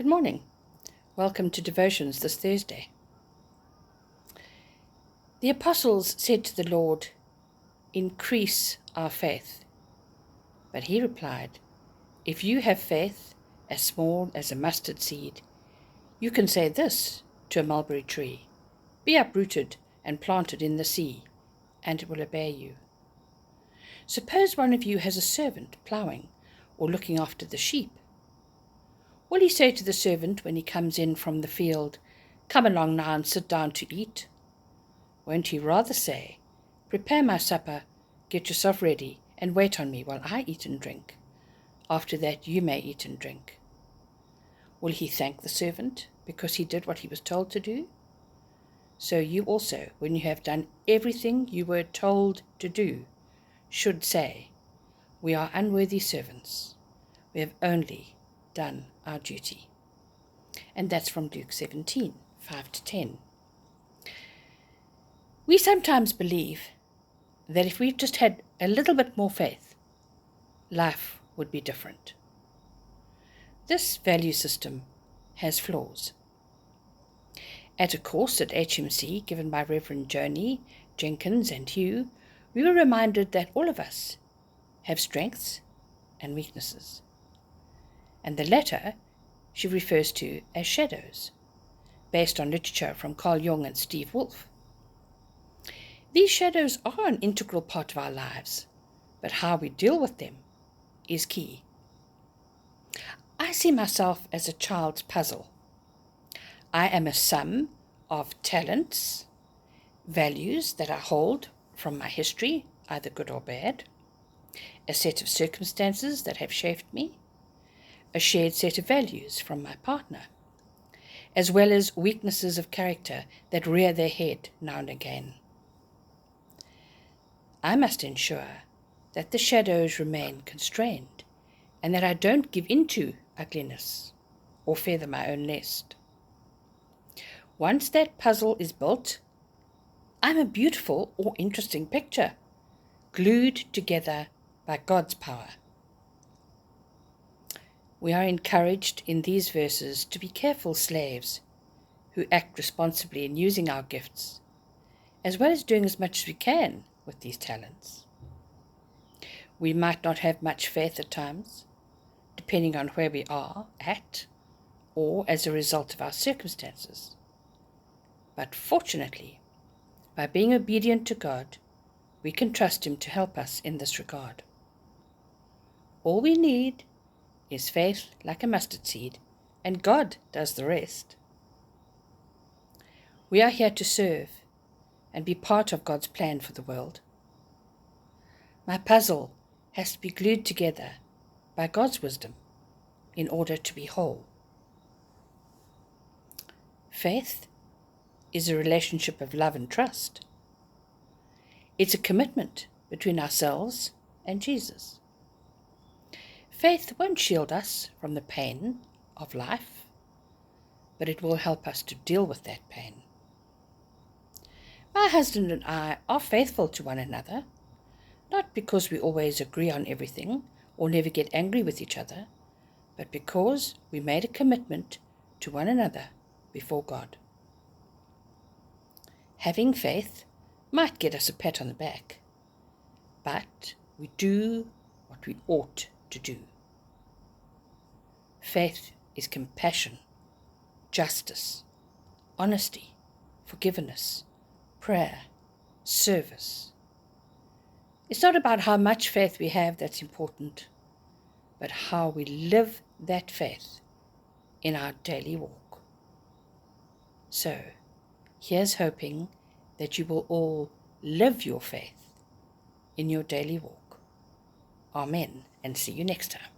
Good morning. Welcome to Devotions this Thursday. The apostles said to the Lord, "Increase our faith." But he replied, "If you have faith as small as a mustard seed, you can say this to a mulberry tree, 'Be uprooted and planted in the sea,' and it will obey you." Suppose one of you has a servant ploughing or looking after the sheep. Will he say to the servant when he comes in from the field, "Come along now and sit down to eat"? Won't he rather say, "Prepare my supper, get yourself ready, and wait on me while I eat and drink? After that you may eat and drink"? Will he thank the servant because he did what he was told to do? So you also, when you have done everything you were told to do, should say, "We are unworthy servants. We have only done our duty." And that's from Luke 17, 5-10. We sometimes believe that if we just had a little bit more faith, life would be different. This value system has flaws. At a course at HMC given by Reverend Joni, Jenkins and Hugh, we were reminded that all of us have strengths and weaknesses. And the latter she refers to as shadows, based on literature from Carl Jung and Steve Wolfe. These shadows are an integral part of our lives, but how we deal with them is key. I see myself as a child's puzzle. I am a sum of talents, values that I hold from my history, either good or bad, a set of circumstances that have shaped me, a shared set of values from my partner, as well as weaknesses of character that rear their head now and again. I must ensure that the shadows remain constrained and that I don't give in to ugliness or feather my own nest. Once that puzzle is built, I'm a beautiful or interesting picture, glued together by God's power. We are encouraged in these verses to be careful slaves who act responsibly in using our gifts, as well as doing as much as we can with these talents. We might not have much faith at times, depending on where we are at, or as a result of our circumstances. But fortunately, by being obedient to God, we can trust Him to help us in this regard. All we need is faith like a mustard seed, and God does the rest. We are here to serve and be part of God's plan for the world. My puzzle has to be glued together by God's wisdom in order to be whole. Faith is a relationship of love and trust. It's a commitment between ourselves and Jesus. Faith won't shield us from the pain of life, but it will help us to deal with that pain. My husband and I are faithful to one another, not because we always agree on everything or never get angry with each other, but because we made a commitment to one another before God. Having faith might get us a pat on the back, but we do what we ought to do. Faith is compassion, justice, honesty, forgiveness, prayer, service. It's not about how much faith we have that's important, but how we live that faith in our daily walk. So, here's hoping that you will all live your faith in your daily walk. Amen, and see you next time.